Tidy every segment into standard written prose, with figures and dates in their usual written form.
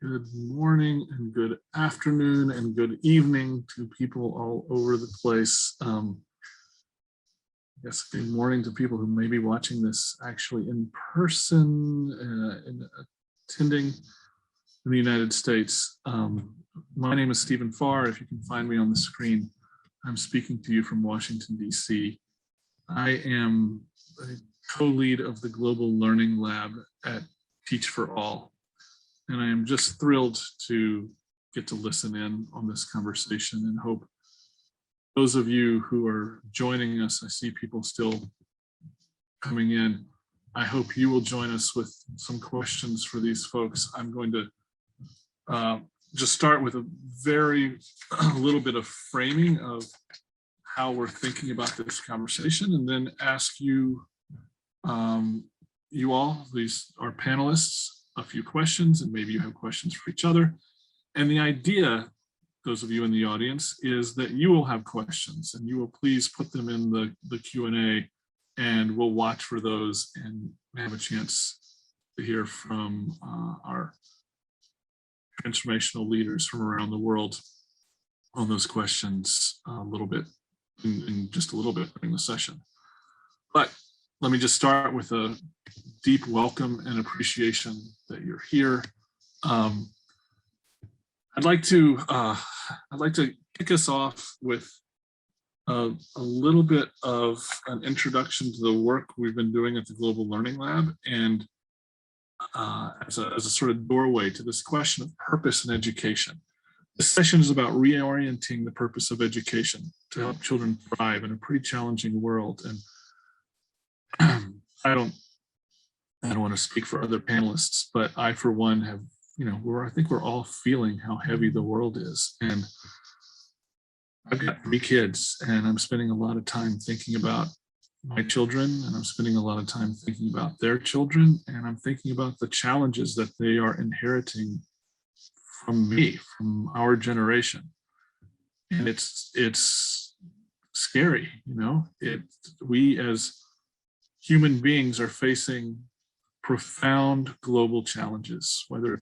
Good morning and good afternoon and good evening to people all over the place. Yes, good morning to people who may be watching this actually in person, attending in the United States. My name is Stephen Farr. If you can find me on the screen, I'm speaking to you from Washington, D.C. I am a co-lead of the Global Learning Lab at Teach for All. And I am just thrilled to get to listen in on this conversation and hope those of you who are joining us, I see people still coming in. I hope you will join us with some questions for these folks. I'm going to just start with a little bit of framing of how we're thinking about this conversation, and then ask you, you all, these are panelists, a few questions, and maybe you have questions for each other. And the idea, those of you in the audience, is that you will have questions and you will please put them in the Q&A, and we'll watch for those and have a chance to hear from our transformational leaders from around the world on those questions a little bit, in just a little bit during the session. But let me just start with a deep welcome and appreciation that you're here. I'd like to kick us off with a little bit of an introduction to the work we've been doing at the Global Learning Lab, and as a sort of doorway to this question of purpose in education. This session is about reorienting the purpose of education to help children thrive in a pretty challenging world. And I don't want to speak for other panelists, but I, for one, have, I think we're all feeling how heavy the world is. And I've got 3 kids, and I'm spending a lot of time thinking about my children, and I'm spending a lot of time thinking about their children, and I'm thinking about the challenges that they are inheriting from me, from our generation. And it's scary, we as human beings are facing profound global challenges, whether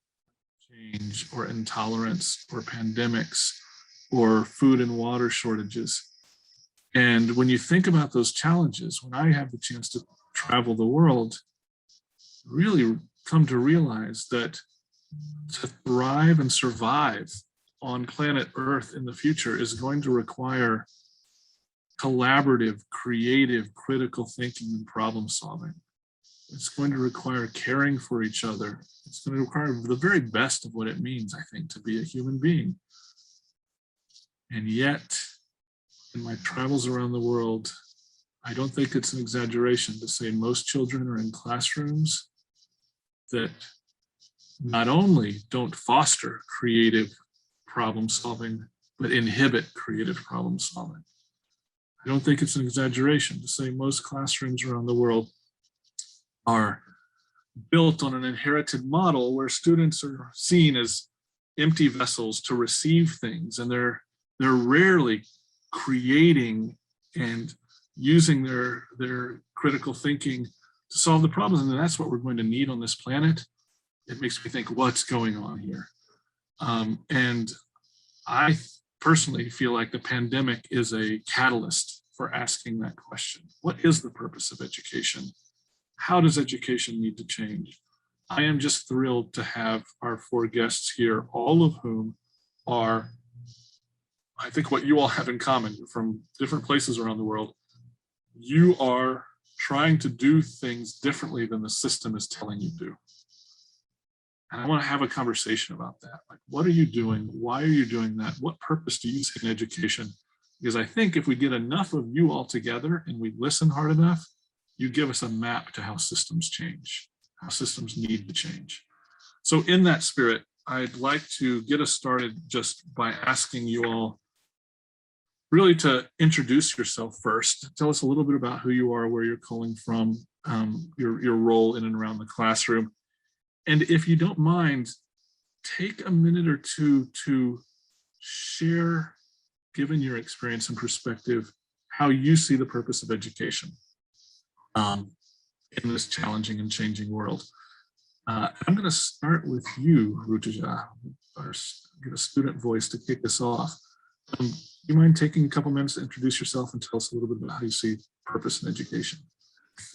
change or intolerance or pandemics or food and water shortages. And when you think about those challenges, when I have the chance to travel the world, really come to realize that to thrive and survive on planet Earth in the future is going to require collaborative, creative, critical thinking and problem solving. It's going to require caring for each other. It's going to require the very best of what it means, I think, to be a human being. And yet, in my travels around the world, I don't think it's an exaggeration to say most children are in classrooms that not only don't foster creative problem solving, but inhibit creative problem solving. I don't think it's an exaggeration to say most classrooms around the world are built on an inherited model where students are seen as empty vessels to receive things, and they're rarely creating and using their critical thinking to solve the problems. And that's what we're going to need on this planet. It makes me think, what's going on here? And I personally feel like the pandemic is a catalyst for asking that question. What is the purpose of education? How does education need to change? I am just thrilled to have our 4 guests here, all of whom are, I think, what you all have in common from different places around the world. You are trying to do things differently than the system is telling you to. And I want to have a conversation about that. Like, what are you doing? Why are you doing that? What purpose do you see in education? Because I think if we get enough of you all together and we listen hard enough, you give us a map to how systems change, how systems need to change. So in that spirit, I'd like to get us started just by asking you all really to introduce yourself first. Tell us a little bit about who you are, where you're calling from, your role in and around the classroom. And if you don't mind, take a minute or two to share, given your experience and perspective, how you see the purpose of education in this challenging and changing world. I'm going to start with you, Rutuja, get a student voice to kick us off. You mind taking a couple minutes to introduce yourself and tell us a little bit about how you see purpose in education?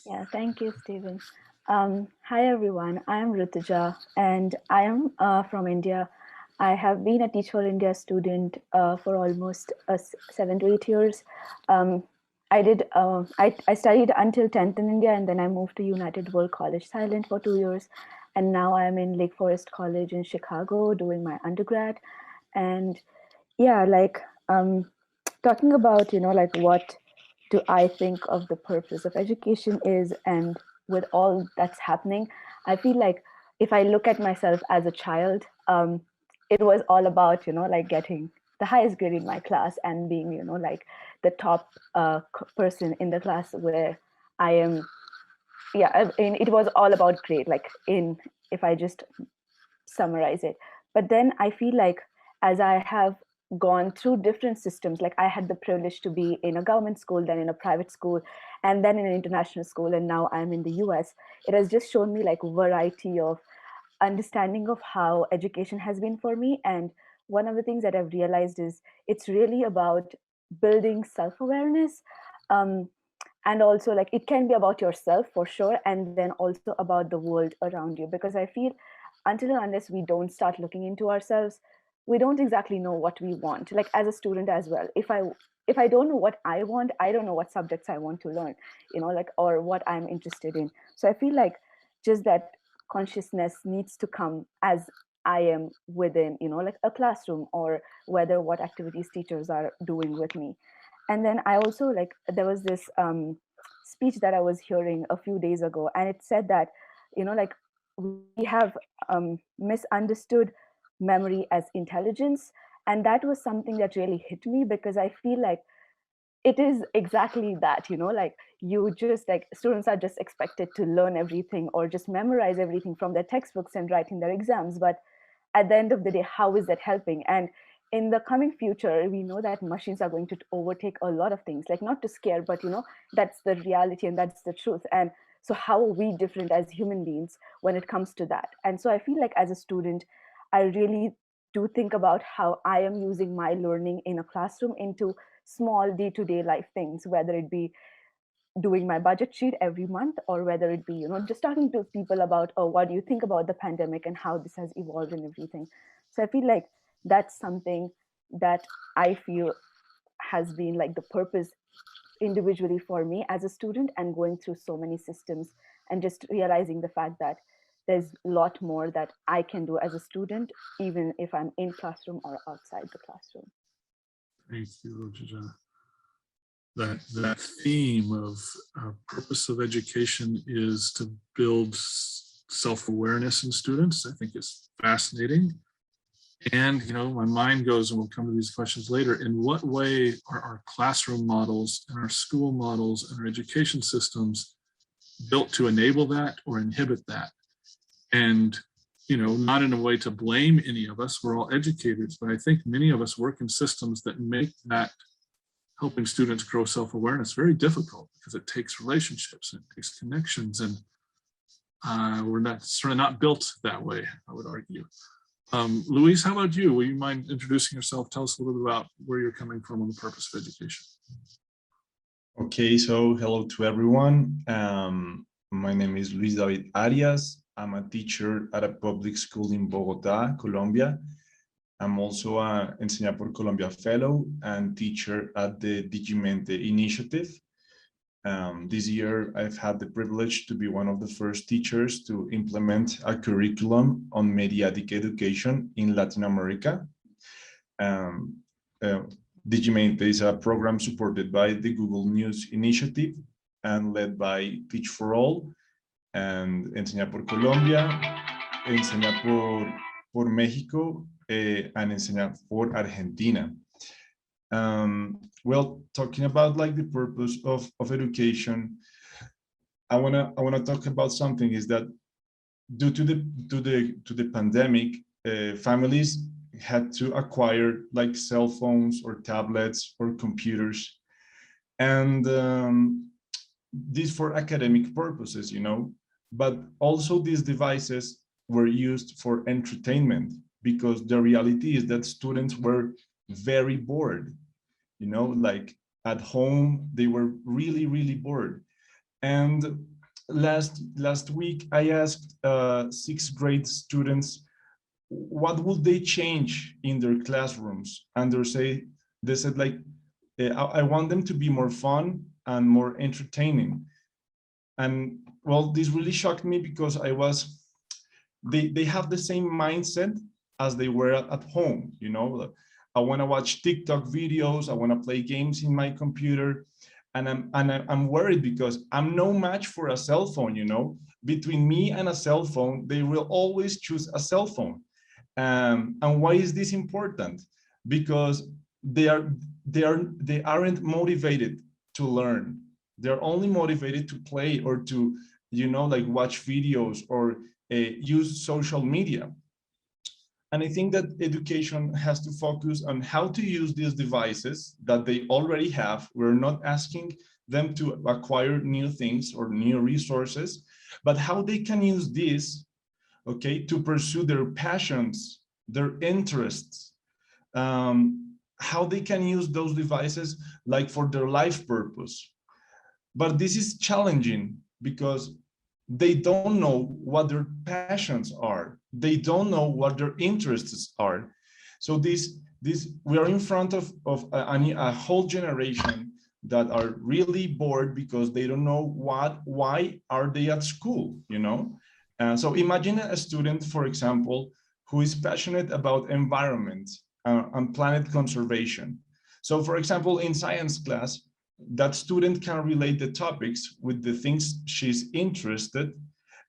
Yeah, thank you, Stephen. Hi, everyone. I am Rutuja, and I am from India. I have been a Teach for India student for almost 7 to 8 years. I studied until 10th in India, and then I moved to United World College, Thailand for 2 years. And now I'm in Lake Forest College in Chicago doing my undergrad. And yeah, talking about, like what do I think of the purpose of education is, and with all that's happening, I feel like if I look at myself as a child, it was all about, like getting the highest grade in my class and being, like the top person in the class where I am. Yeah, it was all about grade, like in, if I just summarize it. But then I feel like as I have gone through different systems, like I had the privilege to be in a government school, then in a private school, and then in an international school, and now I'm in the US. It has just shown me like variety of understanding of how education has been for me. And one of the things that I've realized is it's really about building self-awareness. Um, and also like it can be about yourself for sure, and then also about the world around you, because I feel until and unless we don't start looking into ourselves, we don't exactly know what we want. Like as a student as well, if I don't know what I want, I don't know what subjects I want to learn, like, or what I'm interested in. So I feel like just that consciousness needs to come as I am within, like a classroom, or whether what activities teachers are doing with me. And then I also like, there was this speech that I was hearing a few days ago, and it said that, like we have misunderstood memory as intelligence. And that was something that really hit me, because I feel like it is exactly that, like you just like students are just expected to learn everything or just memorize everything from their textbooks and writing their exams. But at the end of the day, how is that helping? And in the coming future, we know that machines are going to overtake a lot of things, like not to scare, but that's the reality and that's the truth. And so how are we different as human beings when it comes to that? And so I feel like as a student, I really do think about how I am using my learning in a classroom into small day-to-day life things, whether it be doing my budget sheet every month, or whether it be just talking to people about, oh, what do you think about the pandemic and how this has evolved and everything. So I feel like that's something that I feel has been like the purpose individually for me as a student, and going through so many systems and just realizing the fact that there's a lot more that I can do as a student, even if I'm in classroom or outside the classroom. Thank you, Rutuja. That theme of purpose of education is to build self-awareness in students, I think is fascinating. And my mind goes, and we'll come to these questions later, in what way are our classroom models and our school models and our education systems built to enable that or inhibit that? And not in a way to blame any of us, we're all educators, but I think many of us work in systems that make that helping students grow self-awareness very difficult, because it takes relationships and it takes connections, and we're not sort of not built that way, I would argue. Louise, how about you? Will you mind introducing yourself? Tell us a little bit about where you're coming from on the purpose of education. Okay, so hello to everyone. My name is Luis David Arias. I'm a teacher at a public school in Bogota, Colombia. I'm also an Enseñar por Colombia fellow and teacher at the Digimente initiative. This year, I've had the privilege to be one of the first teachers to implement a curriculum on mediatic education in Latin America. Digimente is a program supported by the Google News initiative and led by Teach for All and Enseñar por Colombia, Enseñar por México, and Enseñar por Argentina. Well, talking about like the purpose of education, I wanna talk about something, is that due to the pandemic, families had to acquire like cell phones or tablets or computers, and this for academic purposes, but also these devices were used for entertainment, because the reality is that students were very bored, you know, like at home, they were really, really bored. And last week, I asked sixth grade students, what would they change in their classrooms? And they said like, I want them to be more fun and more entertaining. And well, this really shocked me, because they have the same mindset as they were at home, you know. I want to watch TikTok videos, I want to play games in my computer, and I'm worried because I'm no match for a cell phone, you know. Between me and a cell phone, they will always choose a cell phone. And why is this important? Because they aren't motivated to learn. They're only motivated to play or to, you know, like watch videos or use social media. And I think that education has to focus on how to use these devices that they already have. We're not asking them to acquire new things or new resources, but how they can use this, okay, to pursue their passions, their interests, how they can use those devices like for their life purpose. But this is challenging because they don't know what their passions are. They don't know what their interests are. So we are in front of a whole generation that are really bored because they don't know why are they at school, you know? So imagine a student, for example, who is passionate about environment and planet conservation. So for example, in science class, that student can relate the topics with the things she's interested,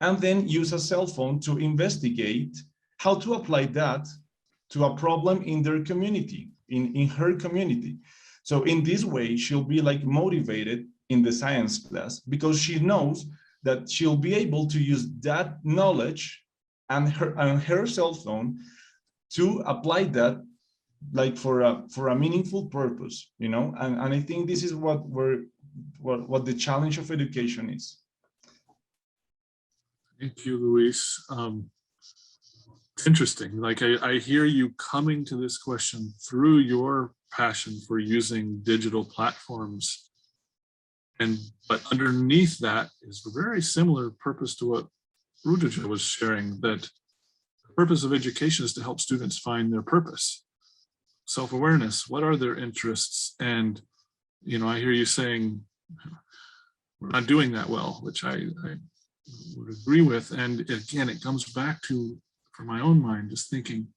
and then use a cell phone to investigate how to apply that to a problem in their community, in her community. So in this way, she'll be like motivated in the science class because she knows that she'll be able to use that knowledge and her cell phone to apply that like for a meaningful purpose, you know. And I think this is what the challenge of education is. Thank you, Luis. It's interesting. Like I hear you coming to this question through your passion for using digital platforms, but underneath that is a very similar purpose to what Rutuja was sharing, that the purpose of education is to help students find their purpose, self-awareness. What are their interests? And you know, I hear you saying we're not doing that well, which I would agree with. And again, it comes back to, for my own mind, just thinking,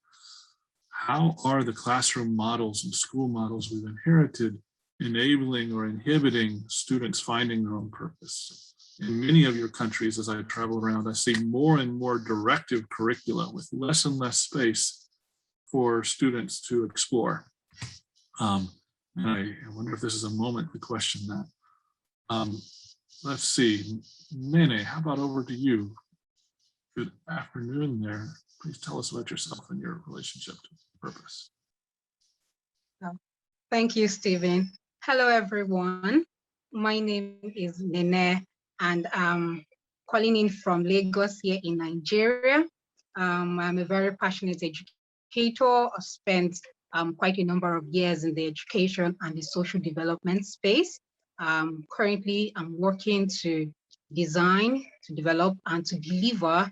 how are the classroom models and school models we've inherited enabling or inhibiting students finding their own purpose? In many of your countries, as I travel around, I see more and more directive curricula with less and less space for students to explore. And I wonder if this is a moment to question that. Let's see, Nene, how about over to you? Good afternoon there. Please tell us about yourself and your relationship to purpose. Thank you, Stephen. Hello, everyone. My name is Nene, and I'm calling in from Lagos here in Nigeria. I'm a very passionate educator. I've spent quite a number of years in the education and the social development space. Currently, I'm working to design, to develop, and to deliver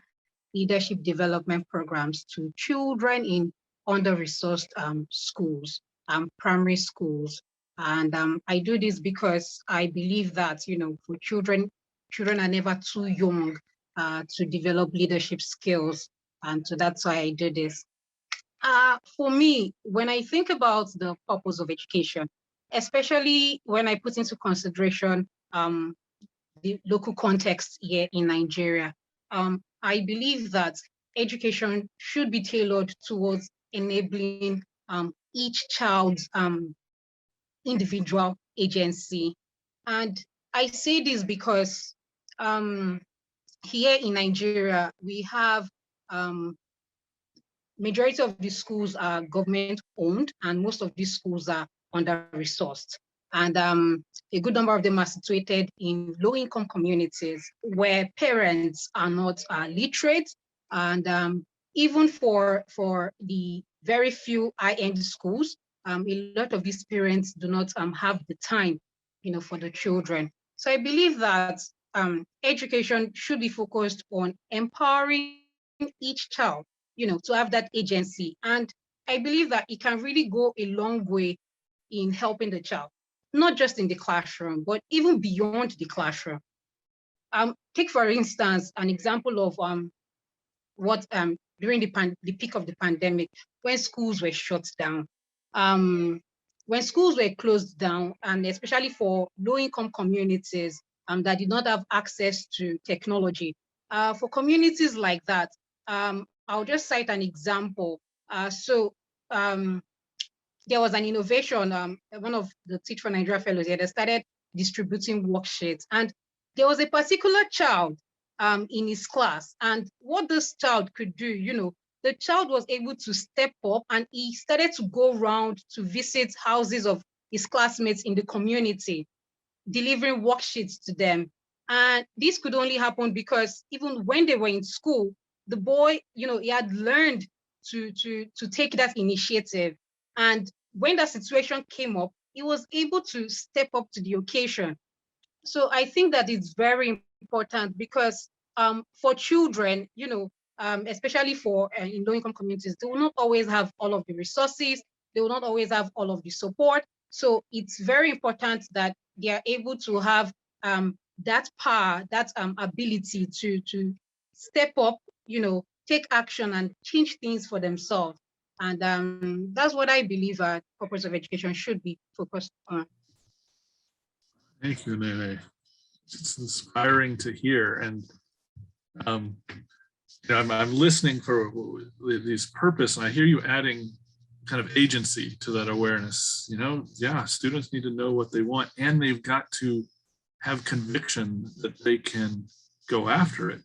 leadership development programs to children in under-resourced schools, primary schools. And I do this because I believe that, you know, for children are never too young to develop leadership skills. And so that's why I do this. For me, when I think about the purpose of education, especially when I put into consideration the local context here in Nigeria, I believe that education should be tailored towards enabling each child's individual agency. And I say this because here in Nigeria, we have majority of the schools are government owned, and most of these schools are under-resourced. And a good number of them are situated in low-income communities where parents are not literate. And even for the very few high-end schools, a lot of these parents do not have the time, for the children. So I believe that education should be focused on empowering each child, to have that agency. And I believe that it can really go a long way in helping the child, not just in the classroom, but even beyond the classroom. Take, for instance, an example of what during the peak of the pandemic, when schools were shut down. When schools were closed down, and especially for low-income communities that did not have access to technology, for communities like that, I'll just cite an example. There was an innovation. One of the Teach for Nigeria fellows here, they started distributing worksheets, and there was a particular child in his class, and what this child could do, the child was able to step up, and he started to go around to visit houses of his classmates in the community, delivering worksheets to them. And this could only happen because even when they were in school, the boy, he had learned to take that initiative. And when that situation came up, he was able to step up to the occasion. So I think that it's very important because for children, especially for in low-income communities, they will not always have all of the resources. They will not always have all of the support. So it's very important that they are able to have that power, that ability to step up, take action and change things for themselves. And that's what I believe purpose of education should be focused on. Thank you, Nene. It's inspiring to hear. And I'm listening for these purpose, and I hear you adding kind of agency to that awareness. Yeah, students need to know what they want, and they've got to have conviction that they can go after it.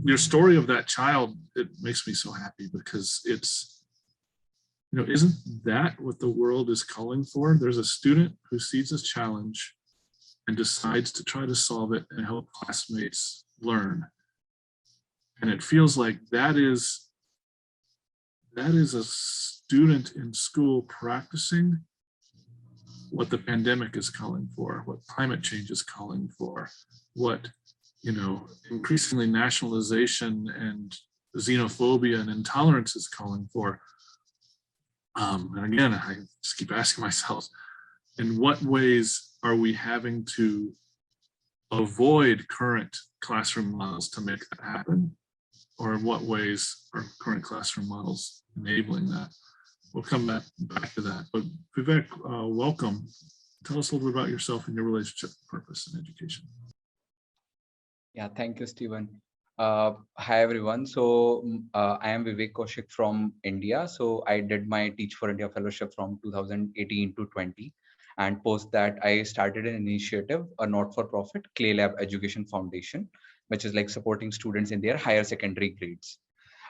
Your story of that child, it makes me so happy because it's, isn't that what the world is calling for? There's a student who sees this challenge and decides to try to solve it and help classmates learn. And it feels like that is a student in school practicing what the pandemic is calling for, what climate change is calling for, what, increasingly nationalization and xenophobia and intolerance is calling for. And again, I just keep asking myself, in what ways are we having to avoid current classroom models to make that happen? Or in what ways are current classroom models enabling that? We'll come back to that. But Vivek, welcome. Tell us a little bit about yourself and your relationship with purpose in education. Yeah, thank you, Stephen. Hi, everyone. So I am Vivek Kaushik from India. So I did my Teach for India fellowship from 2018 to 20. And post that, I started an initiative, a not-for-profit Clay Lab Education Foundation, which is like supporting students in their higher secondary grades.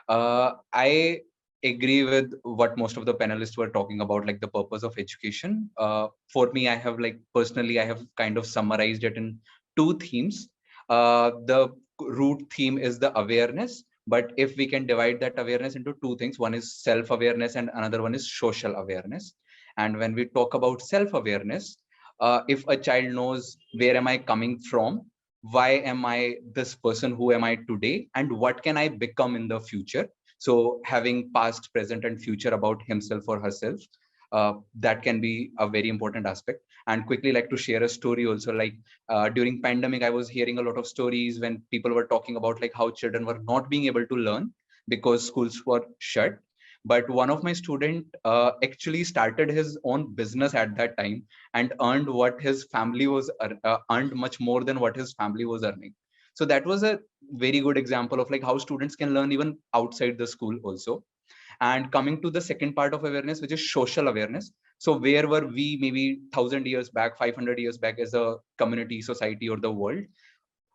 I agree with what most of the panelists were talking about, like the purpose of education. For me, I have personally, I have kind of summarized it in two themes. The root theme is the awareness, but if we can divide that awareness into two things, one is self-awareness and another one is social awareness. And when we talk about self-awareness, if a child knows where am I coming from, why am I this person, who am I today, and what can I become in the future? So having past, present, and future about himself or herself, that can be a very important aspect. And quickly like to share a story also, during pandemic, I was hearing a lot of stories when people were talking about how children were not being able to learn because schools were shut. But one of my student actually started his own business at that time and earned what his family was earned much more than what his family was earning. So that was a very good example of how students can learn even outside the school also. And coming to the second part of awareness, which is social awareness. So where were we maybe 1,000 years back, 500 years back as a community, society, or the world?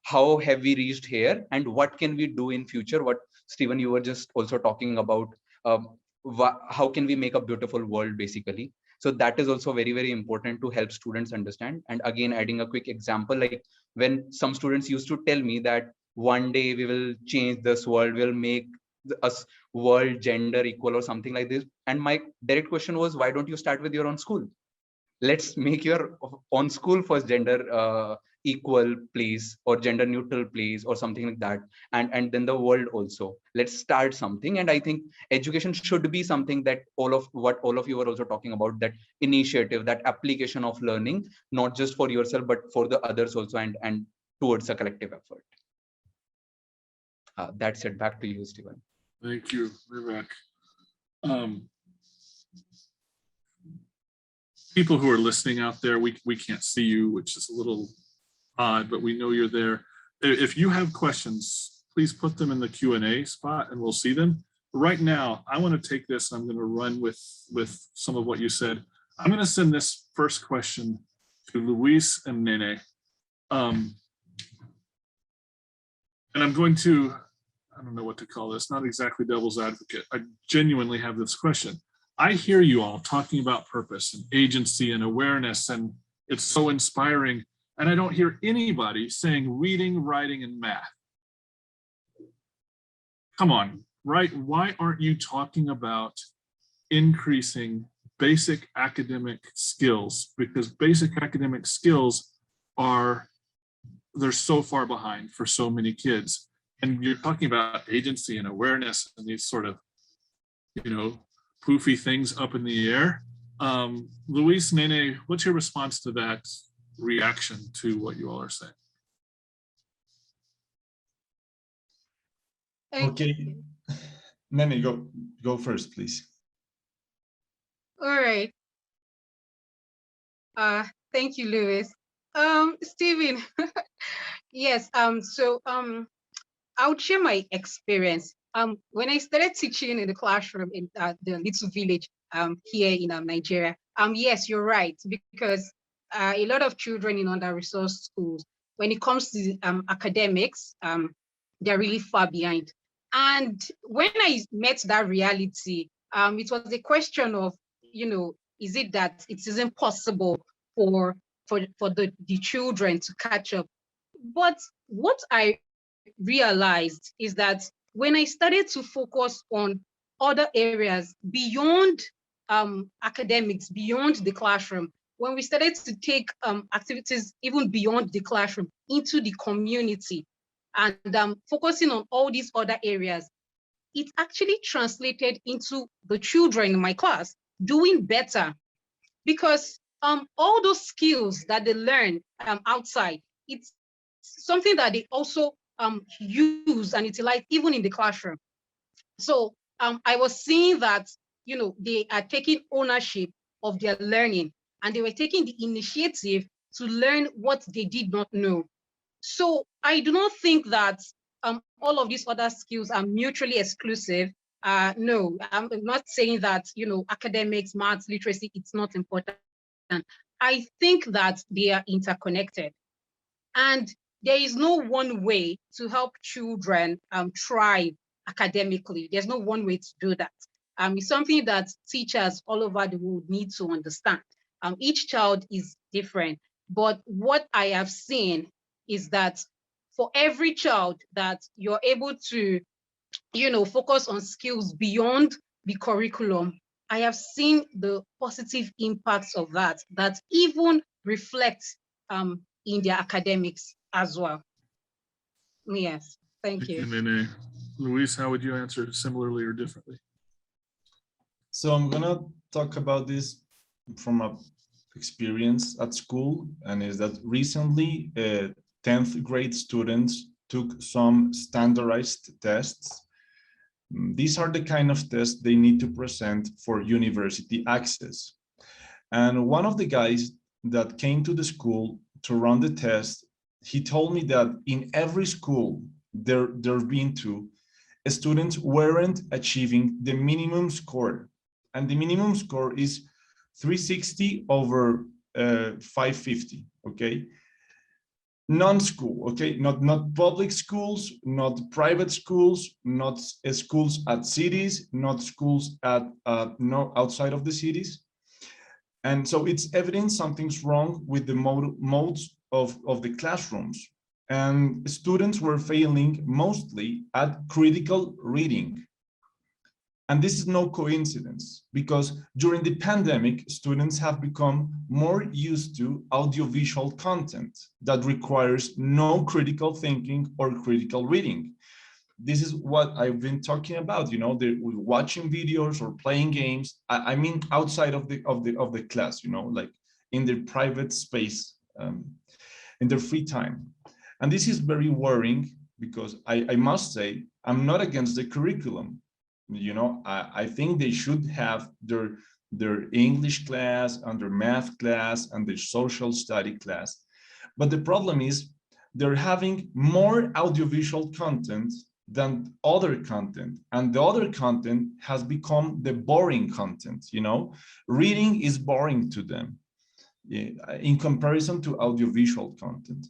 How have we reached here, and what can we do in future? What, Stephen, you were just also talking about, how can we make a beautiful world, basically. So that is also very, very important to help students understand. And again, adding a quick example, like when some students used to tell me that one day we will change this world, we'll make us world gender equal or something like this. And my direct question was, why don't you start with your own school? Let's make your own school first gender equal, please, or gender neutral, please, or something like that. And then the world also. Let's start something. And I think education should be something that all of you are also talking about, that initiative, that application of learning, not just for yourself, but for the others also, and towards a collective effort. That's it. Back to you, Stephen. Thank you, Vivek. People who are listening out there, we can't see you, which is a little odd, but we know you're there. If you have questions, please put them in the Q&A spot and we'll see them. Right now, I want to take this, I'm going to run with some of what you said. I'm going to send this first question to Luis and Nene. And I'm going to, I don't know what to call this, not exactly devil's advocate. I genuinely have this question. I hear you all talking about purpose and agency and awareness, and it's so inspiring. And I don't hear anybody saying reading, writing, and math. Come on, right? Why aren't you talking about increasing basic academic skills? Because basic academic skills they're so far behind for so many kids. And you're talking about agency and awareness and these sort of, poofy things up in the air. Luis, Nene, what's your response to that reaction to what you all are saying? Okay, Nene, go first, please. All right. Thank you, Lewis. Stephen, yes, I would share my experience. When I started teaching in the classroom in the little village here in Nigeria, yes, you're right, because a lot of children in under-resourced schools, when it comes to academics, they're really far behind. And when I met that reality, it was a question of, is it that it isn't possible for the children to catch up? But what I realized is that when I started to focus on other areas beyond academics, beyond the classroom, when we started to take activities even beyond the classroom into the community and focusing on all these other areas, it actually translated into the children in my class doing better, because all those skills that they learn outside, it's something that they also use and utilize even in the classroom. So I was seeing that, they are taking ownership of their learning, and they were taking the initiative to learn what they did not know. So I do not think that all of these other skills are mutually exclusive. No, I'm not saying that, academics, maths, literacy, it's not important. I think that they are interconnected. And there is no one way to help children thrive academically. There's no one way to do that. It's something that teachers all over the world need to understand. Each child is different. But what I have seen is that for every child that you're able to, focus on skills beyond the curriculum, I have seen the positive impacts of that even reflect in their academics as well. Yes, thank you. Nene. Luis, how would you answer similarly or differently? So I'm gonna talk about this from a experience at school, and is that recently 10th grade students took some standardized tests. These are the kind of tests they need to present for university access. And one of the guys that came to the school to run the test, he told me that in every school there've been to, students weren't achieving the minimum score. And the minimum score is 360 over 550, okay? Non-school, okay? Not public schools, not private schools, not schools at cities, not schools at no outside of the cities. And so it's evident something's wrong with the modes of the classrooms. And students were failing mostly at critical reading. And this is no coincidence, because during the pandemic, students have become more used to audiovisual content that requires no critical thinking or critical reading. This is what I've been talking about, you know, watching videos or playing games. I mean, outside of the class, you know, like in their private space, in their free time. And this is very worrying, because I must say, I'm not against the curriculum. You know, I think they should have their English class and their math class and their social study class. But the problem is they're having more audiovisual content than other content, and the other content has become the boring content. You know, reading is boring to them in comparison to audiovisual content.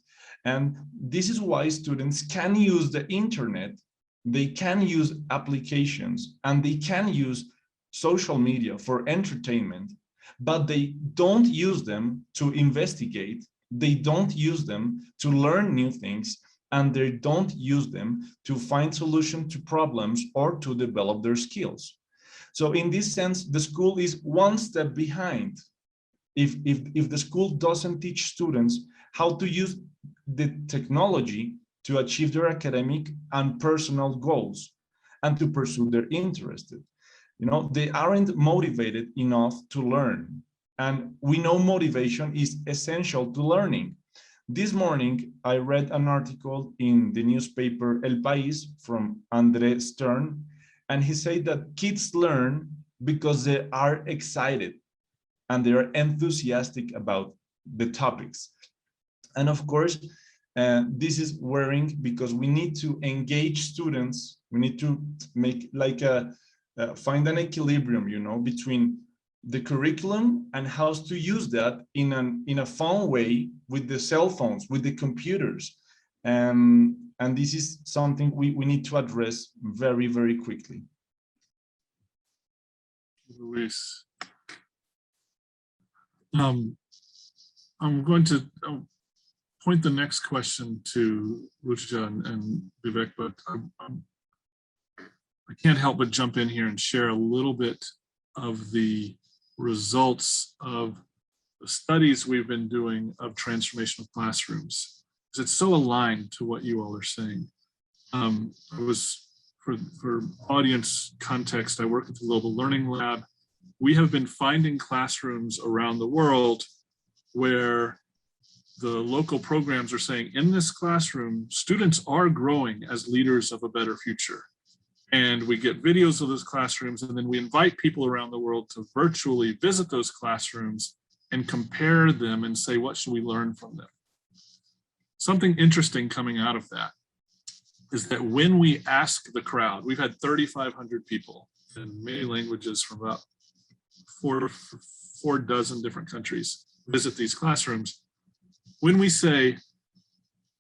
And this is why students can use the internet, they can use applications, and they can use social media for entertainment, but they don't use them to investigate, they don't use them to learn new things, and they don't use them to find solutions to problems or to develop their skills. So in this sense, the school is one step behind. If the school doesn't teach students how to use the technology to achieve their academic and personal goals and to pursue their interests, you know, they aren't motivated enough to learn. And we know motivation is essential to learning. This morning, I read an article in the newspaper El País from Andre Stern, and he said that kids learn because they are excited and they are enthusiastic about the topics. And of course, this is worrying, because we need to engage students. We need to make like find an equilibrium, you know, between the curriculum and how to use that in a fun way with the cell phones, with the computers. And this is something we need to address very, very quickly. Luis. I'm going to point the next question to Rutuja and Vivek, but I can't help but jump in here and share a little bit of the results of the studies we've been doing of transformational classrooms, because it's so aligned to what you all are saying. I was, for audience context, I work at the Global Learning Lab. We have been finding classrooms around the world where the local programs are saying, in this classroom, students are growing as leaders of a better future. And we get videos of those classrooms, and then we invite people around the world to virtually visit those classrooms and compare them and say, what should we learn from them? Something interesting coming out of that is that when we ask the crowd, we've had 3,500 people in many languages from about four dozen different countries visit these classrooms. When we say,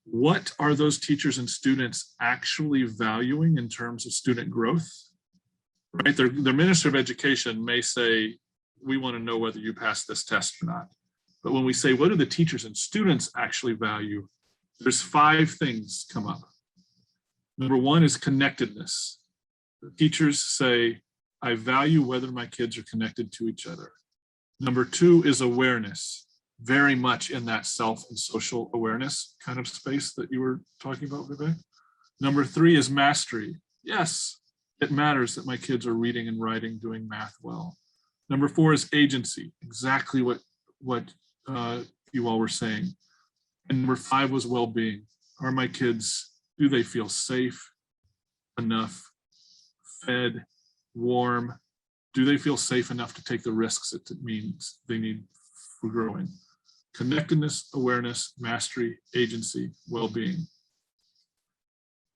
what are those teachers and students actually valuing in terms of student growth? Right, their Minister of Education may say, we want to know whether you passed this test or not. But when we say, what do the teachers and students actually value? There's 5 things come up. Number 1 is connectedness. The teachers say, I value whether my kids are connected to each other. Number 2 is awareness, very much in that self and social awareness kind of space that you were talking about, Vivek. Number 3 is mastery. Yes, it matters that my kids are reading and writing, doing math well. Number 4 is agency, exactly what you all were saying. And number 5 was well-being. Are my kids, do they feel safe enough, fed, warm? Do they feel safe enough to take the risks that it means they need for growing? Connectedness, awareness, mastery, agency, well-being.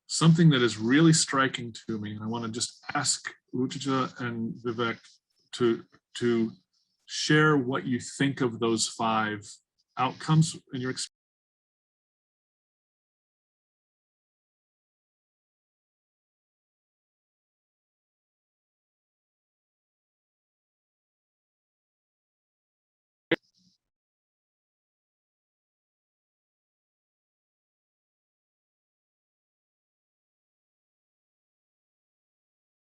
Something that is really striking to me, and I want to just ask Rutuja and Vivek to share what you think of those 5 outcomes in your experience.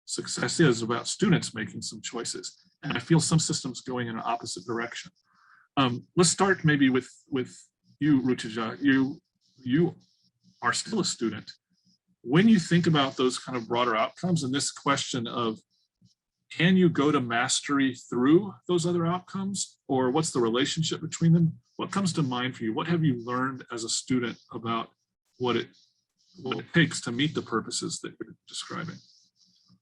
success is about students making some choices. And I feel some systems going in an opposite direction. Let's start maybe with you, Rutuja. You are still a student. When you think about those kind of broader outcomes and this question of, can you go to mastery through those other outcomes, or what's the relationship between them? What comes to mind for you? What have you learned as a student about what it takes to meet the purposes that you're describing?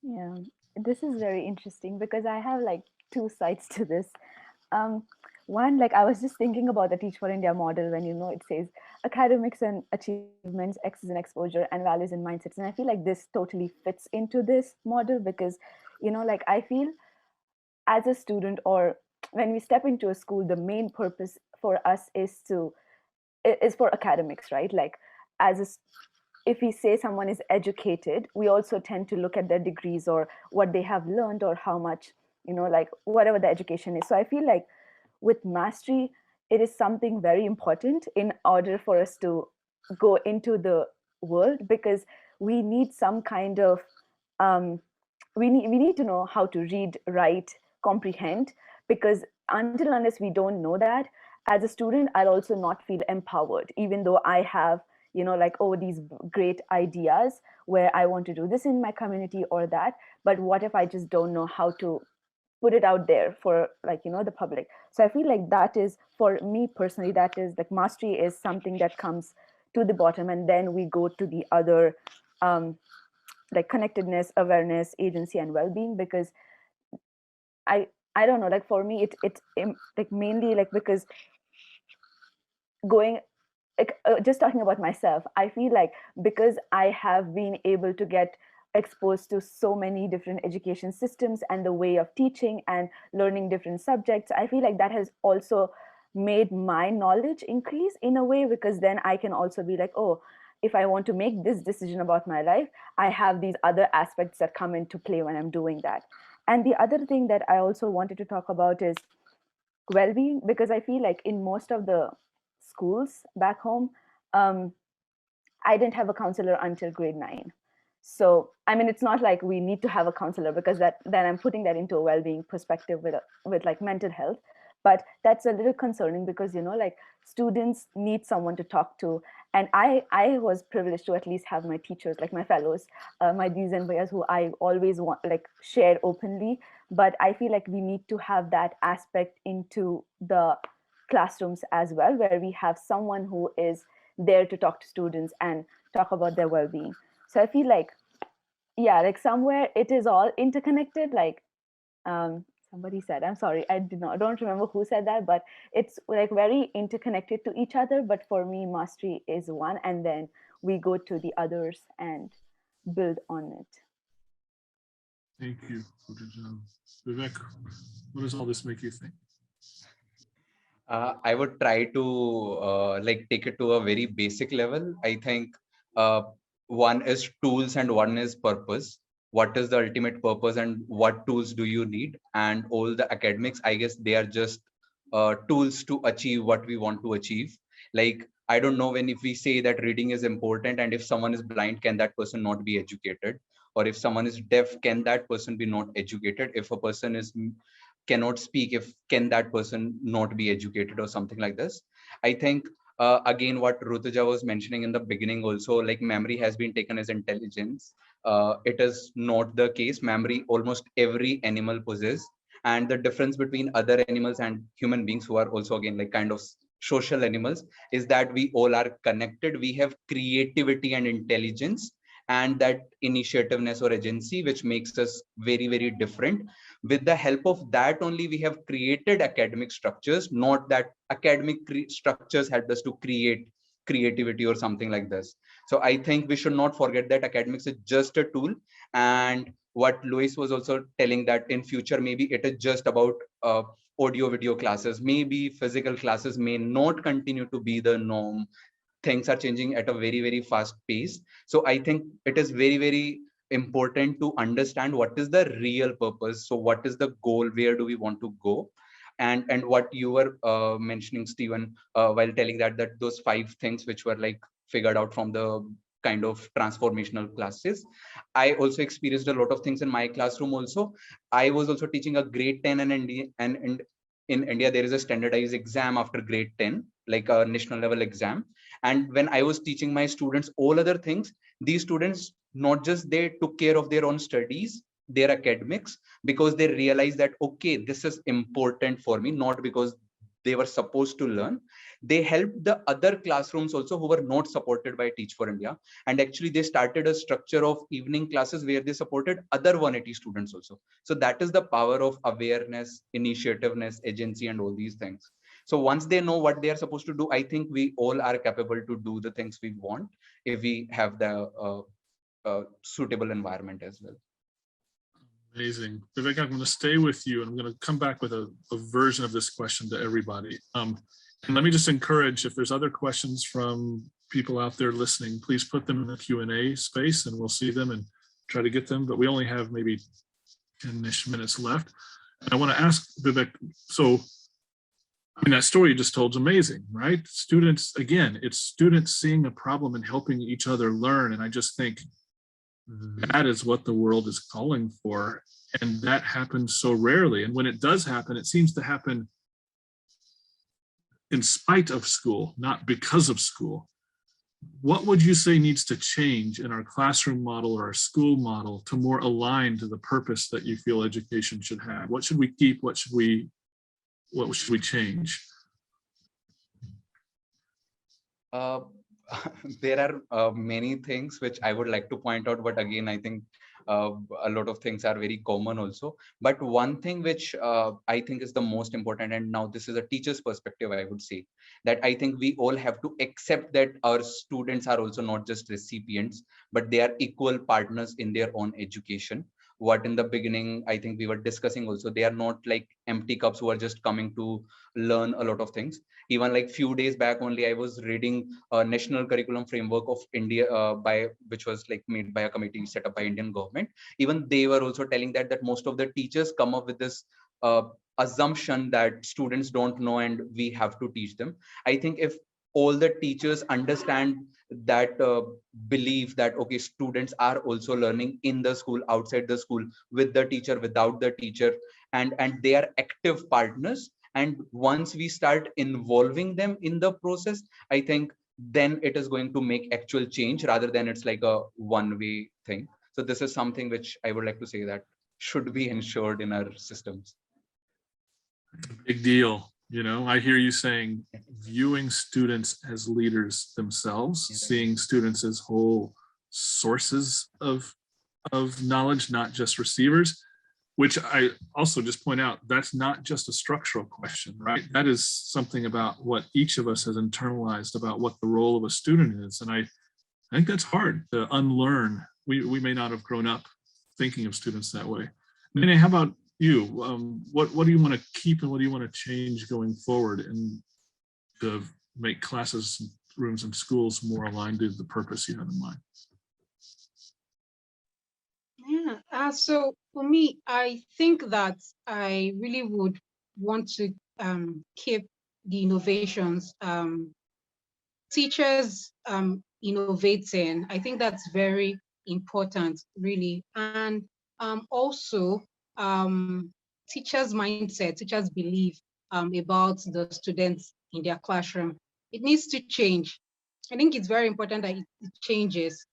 Yeah, this is very interesting because I have like two sides to this. One, like I was just thinking about the Teach for India model when, you know, it says academics and achievements, X's and exposure, and values and mindsets. And I feel like this totally fits into this model because, you know, like I feel as a student, or when we step into a school, the main purpose for us is for academics, right? Like as a, if we say someone is educated, we also tend to look at their degrees or what they have learned or how much, you know, like whatever the education is. So I feel like with mastery, it is something very important in order for us to go into the world, because we need some kind of we need to know how to read, write, comprehend, because until unless we don't know that, as a student, I'll also not feel empowered, even though I have, you know, like, oh, these great ideas where I want to do this in my community or that. But what if I just don't know how to put it out there for, like, you know, the public? So I feel like that is, for me personally, that is like mastery is something that comes to the bottom, and then we go to the other like connectedness, awareness, agency, and well-being. Because I don't know, like for me it's like mainly like, because going like, just talking about myself, I feel like because I have been able to get exposed to so many different education systems and the way of teaching and learning different subjects, I feel like that has also made my knowledge increase in a way, because then I can also be like, oh, if I want to make this decision about my life, I have these other aspects that come into play when I'm doing that. And the other thing that I also wanted to talk about is well-being, because I feel like in most of the schools back home, I didn't have a counselor until grade 9. So I mean, it's not like we need to have a counselor, because that, then I'm putting that into a well-being perspective with like mental health. But that's a little concerning because, you know, like students need someone to talk to. And I was privileged to at least have my teachers, like my fellows, my D's and Bhaias, who I always want, like, share openly. But I feel like we need to have that aspect into the classrooms as well, where we have someone who is there to talk to students and talk about their well-being. So I feel like, yeah, like somewhere it is all interconnected. Like somebody said, I'm sorry, don't remember who said that, but it's like very interconnected to each other. But for me, mastery is one, and then we go to the others and build on it. Thank you, Vivek. What does all this make you think? I would try to like take it to a very basic level. I think one is tools and one is purpose. What is the ultimate purpose and what tools do you need? And all the academics, I guess they are just tools to achieve what we want to achieve. Like, I don't know, when if we say that reading is important, and if someone is blind, can that person not be educated? Or if someone is deaf, can that person be not educated? If a person is cannot speak, if can that person not be educated, or something like this? I think again, what Rutuja was mentioning in the beginning also, like memory has been taken as intelligence. It is not the case. Memory almost every animal possesses, and the difference between other animals and human beings, who are also again like kind of social animals, is that we all are connected. We have creativity and intelligence, and that initiativeness or agency, which makes us very, very different. With the help of that only, we have created academic structures, not that academic structures helped us to create creativity or something like this. So I think we should not forget that academics is just a tool. And what Louis was also telling, that in future maybe it is just about audio video classes, maybe physical classes may not continue to be the norm. Things are changing at a very, very fast pace. So I think it is very, very important to understand what is the real purpose. So what is the goal? Where do we want to go? And what you were mentioning, Stephen, while telling that those 5 things which were like figured out from the kind of transformational classes. I also experienced a lot of things in my classroom also. I was also teaching a grade 10 and in India, there is a standardized exam after grade 10, like a national level exam. And when I was teaching my students all other things, these students, not just they took care of their own studies, their academics, because they realized that, okay, this is important for me, not because they were supposed to learn. They helped the other classrooms also who were not supported by Teach for India. And actually they started a structure of evening classes where they supported other 180 students also. So that is the power of awareness, initiativeness, agency, and all these things. So once they know what they are supposed to do, I think we all are capable to do the things we want if we have the suitable environment as well. Amazing. Vivek, I'm going to stay with you, and I'm going to come back with a version of this question to everybody. And let me just encourage, if there's other questions from people out there listening, please put them in the Q&A space and we'll see them and try to get them. But we only have maybe 10-ish minutes left. And I want to ask Vivek, so I mean, that story you just told is amazing, right? Students, again, it's students seeing a problem and helping each other learn. And I just think that is what the world is calling for. And that happens so rarely. And when it does happen, it seems to happen in spite of school, not because of school. What would you say needs to change in our classroom model or our school model to more align to the purpose that you feel education should have? What should we keep? What should we change? There are many things which I would like to point out, but again, I think a lot of things are very common also. But one thing which I think is the most important, and now this is a teacher's perspective, I would say, that I think we all have to accept that our students are also not just recipients, but they are equal partners in their own education. What in the beginning, I think we were discussing also, they are not like empty cups who are just coming to learn a lot of things. Even like few days back only, I was reading a national curriculum framework of India which was like made by a committee set up by Indian government. Even they were also telling that most of the teachers come up with this assumption that students don't know and we have to teach them. I think if all the teachers understand that belief that, okay, students are also learning in the school, outside the school, with the teacher, without the teacher, and they are active partners. And once we start involving them in the process, I think then it is going to make actual change rather than it's like a one-way thing. So this is something which I would like to say that should be ensured in our systems. Big deal. You know, I hear you saying viewing students as leaders themselves, seeing students as whole sources of knowledge, not just receivers, which I also just point out, that's not just a structural question, right? That is something about what each of us has internalized about what the role of a student is. And I think that's hard to unlearn. We may not have grown up thinking of students that way. Nene, how about you? What do you want to keep and what do you want to change going forward and to make classes, rooms, and schools more aligned to the purpose you have in mind? Yeah, so for me, I think that I really would want to keep the innovations, teachers innovating. I think that's very important, really. And also teachers' mindset, teachers' belief about the students in their classroom. It needs to change. I think it's very important that it changes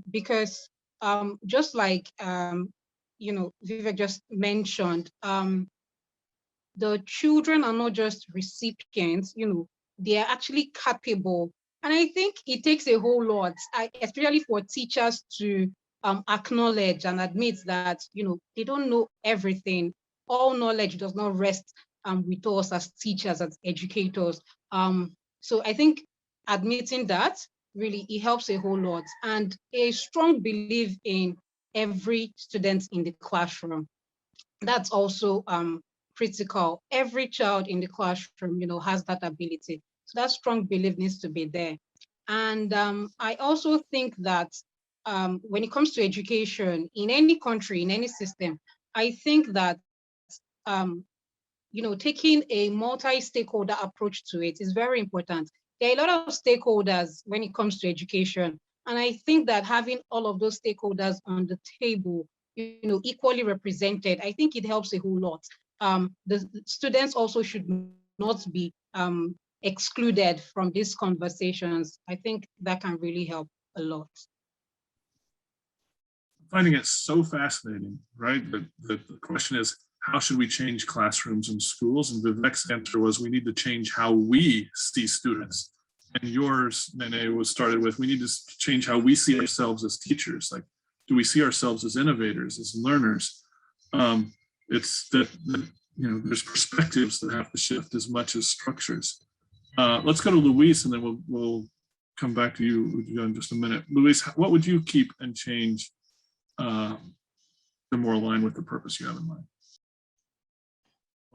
because just like Vivek just mentioned, the children are not just recipients, they are actually capable. And I think it takes a whole lot, especially for teachers to acknowledge and admit that, they don't know everything. All knowledge does not rest with us as teachers, as educators. So I think admitting that really, it helps a whole lot. And a strong belief in every student in the classroom. That's also critical. Every child in the classroom, has that ability. So that strong belief needs to be there. And I also think that when it comes to education in any country, in any system, I think that taking a multi-stakeholder approach to it is very important. There are a lot of stakeholders when it comes to education, And I think that having all of those stakeholders on the table, equally represented, I think it helps a whole lot. The students also should not be excluded from these conversations. I think that can really help a lot. I'm finding it so fascinating, right? The question is, how should we change classrooms and schools? And Vivek's answer was, we need to change how we see students. And yours, Nene, was started with, we need to change how we see ourselves as teachers. Like, do we see ourselves as innovators, as learners? It's that, there's perspectives that have to shift as much as structures. Let's go to Luis, and then we'll come back to you in just a minute. Luis, what would you keep and change to more align with the purpose you have in mind?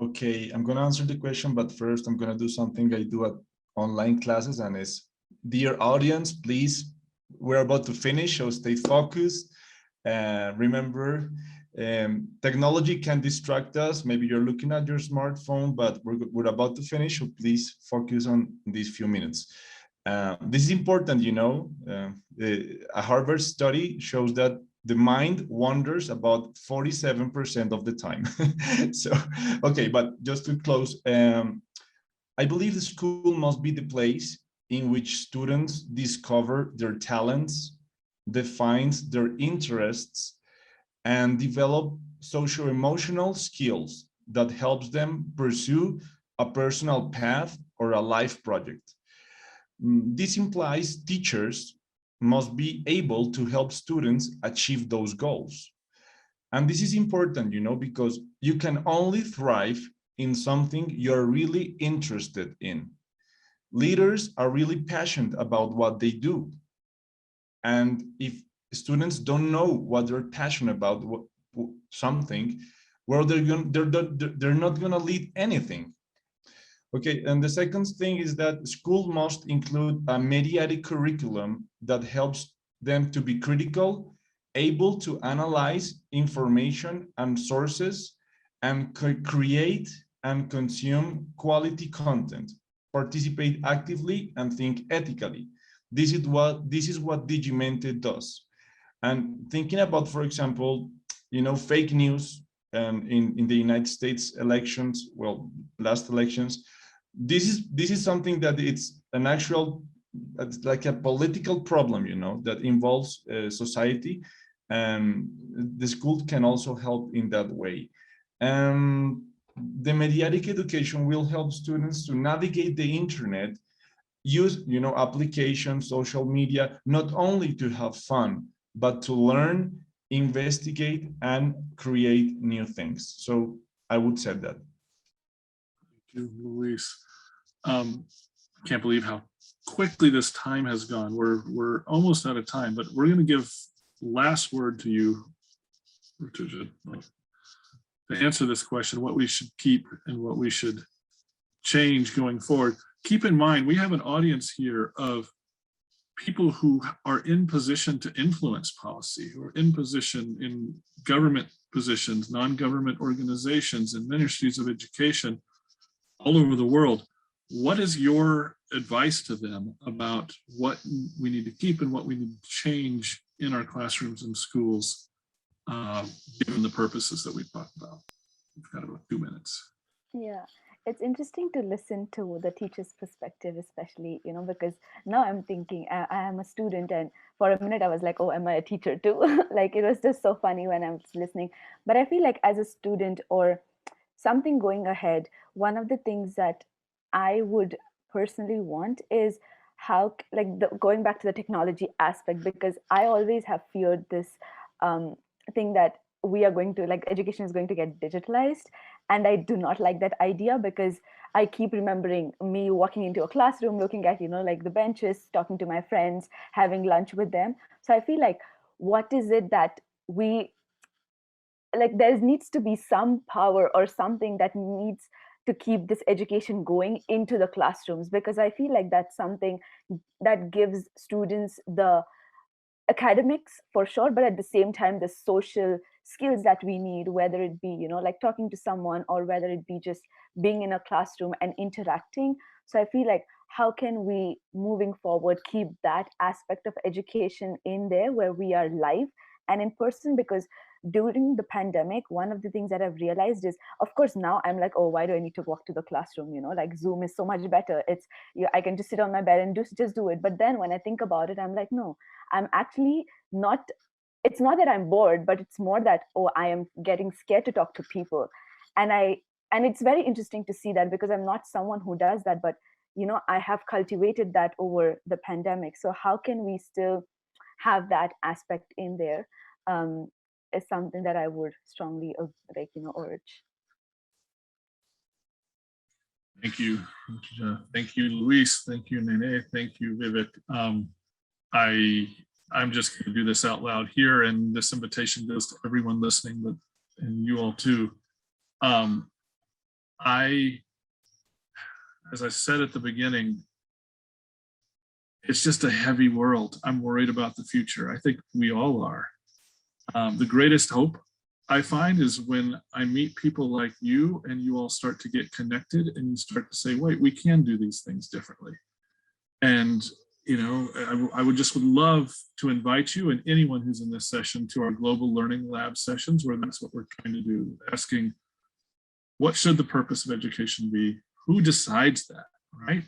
Okay, I'm going to answer the question, but first I'm going to do something I do at online classes, and is, dear audience, please, we're about to finish, so stay focused. Remember, technology can distract us. Maybe you're looking at your smartphone, but we're about to finish, so please focus on these few minutes. This is important, a Harvard study shows that the mind wanders about 47% of the time. So, okay, but just to close, I believe the school must be the place in which students discover their talents, define their interests, and develop socio-emotional skills that helps them pursue a personal path or a life project. This implies teachers must be able to help students achieve those goals. And this is important, because you can only thrive in something you're really interested in. Leaders are really passionate about what they do. And if students don't know what they're passionate about, something, well, they're not going to lead anything. Okay, and the second thing is that school must include a mediatic curriculum that helps them to be critical, able to analyze information and sources, and create and consume quality content, participate actively, and think ethically. This is what Digimente does. And thinking about, for example, fake news in the United States elections, well, last elections, this is something that it's an actual, it's like a political problem, that involves society, and the school can also help in that way. The mediatic education will help students to navigate the internet, use applications, social media, not only to have fun, but to learn, investigate, and create new things. So I would say that. Thank you, Luis. I can't believe how quickly this time has gone. We're almost out of time, but we're going to give last word to you, Rutuja, to answer this question, what we should keep and what we should change going forward. Keep in mind, we have an audience here of people who are in position to influence policy, who are in position in government positions, non-government organizations, and ministries of education all over the world. What is your advice to them about what we need to keep and what we need to change in our classrooms and schools, given the purposes that we've talked about? We've got about 2 minutes. Yeah, it's interesting to listen to the teacher's perspective, especially, because now I'm thinking I am a student, and for a minute I was like, oh, am I a teacher too? Like, it was just so funny when I was listening. But I feel like as a student or something going ahead, one of the things that I would personally want is how, like, going back to the technology aspect, because I always have feared this thing that we are going to, like, education is going to get digitalized. And I do not like that idea, because I keep remembering me walking into a classroom, looking at, like the benches, talking to my friends, having lunch with them. So I feel like, what is it that we, like, there needs to be some power or something that needs to keep this education going into the classrooms, because I feel like that's something that gives students the academics for sure, but at the same time, the social skills that we need, whether it be, like talking to someone, or whether it be just being in a classroom and interacting. So I feel like how can we, moving forward, keep that aspect of education in there where we are live and in person? Because during the pandemic, one of the things that I've realized is, of course, now I'm like, oh, why do I need to walk to the classroom? Like Zoom is so much better. It's, I can just sit on my bed and just do it. But then when I think about it, I'm like, no, I'm actually not, it's not that I'm bored, but it's more that, oh, I am getting scared to talk to people. And it's very interesting to see that, because I'm not someone who does that, but I have cultivated that over the pandemic. So how can we still have that aspect in there, is something that I would strongly urge. Thank you. Thank you, Luis. Thank you, Nene. Thank you, Vivek. I'm just going to do this out loud here, and this invitation goes to everyone listening, but and you all too. As I said at the beginning, it's just a heavy world. I'm worried about the future. I think we all are. The greatest hope I find is when I meet people like you, and you all start to get connected, and you start to say, wait, we can do these things differently. And I would love to invite you and anyone who's in this session to our Global Learning Lab sessions, where that's what we're trying to do, asking, what should the purpose of education be? Who decides that, right?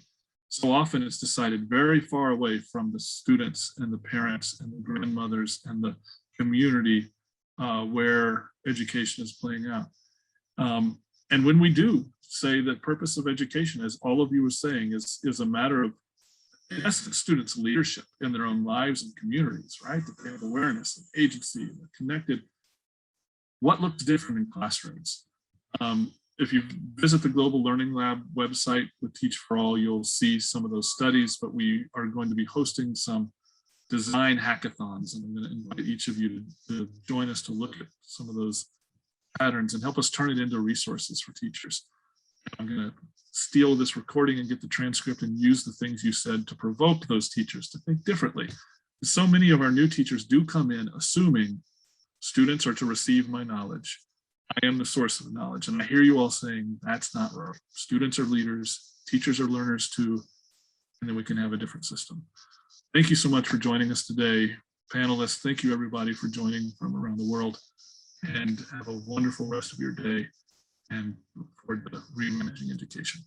So often it's decided very far away from the students and the parents and the grandmothers and the community where education is playing out. And when we do say the purpose of education, as all of you were saying, is a matter of, in essence, students' leadership in their own lives and communities, right? That they have awareness and agency and they're connected. What looks different in classrooms? If you visit the Global Learning Lab website with Teach for All, you'll see some of those studies, but we are going to be hosting some design hackathons, and I'm going to invite each of you to join us to look at some of those patterns and help us turn it into resources for teachers. I'm going to steal this recording and get the transcript and use the things you said to provoke those teachers to think differently. So many of our new teachers do come in assuming students are to receive my knowledge. I am the source of knowledge. And I hear you all saying that's not right. Students are leaders, teachers are learners too, and then we can have a different system. Thank you so much for joining us today. Panelists, thank you everybody for joining from around the world, and have a wonderful rest of your day, and look forward to remanaging education.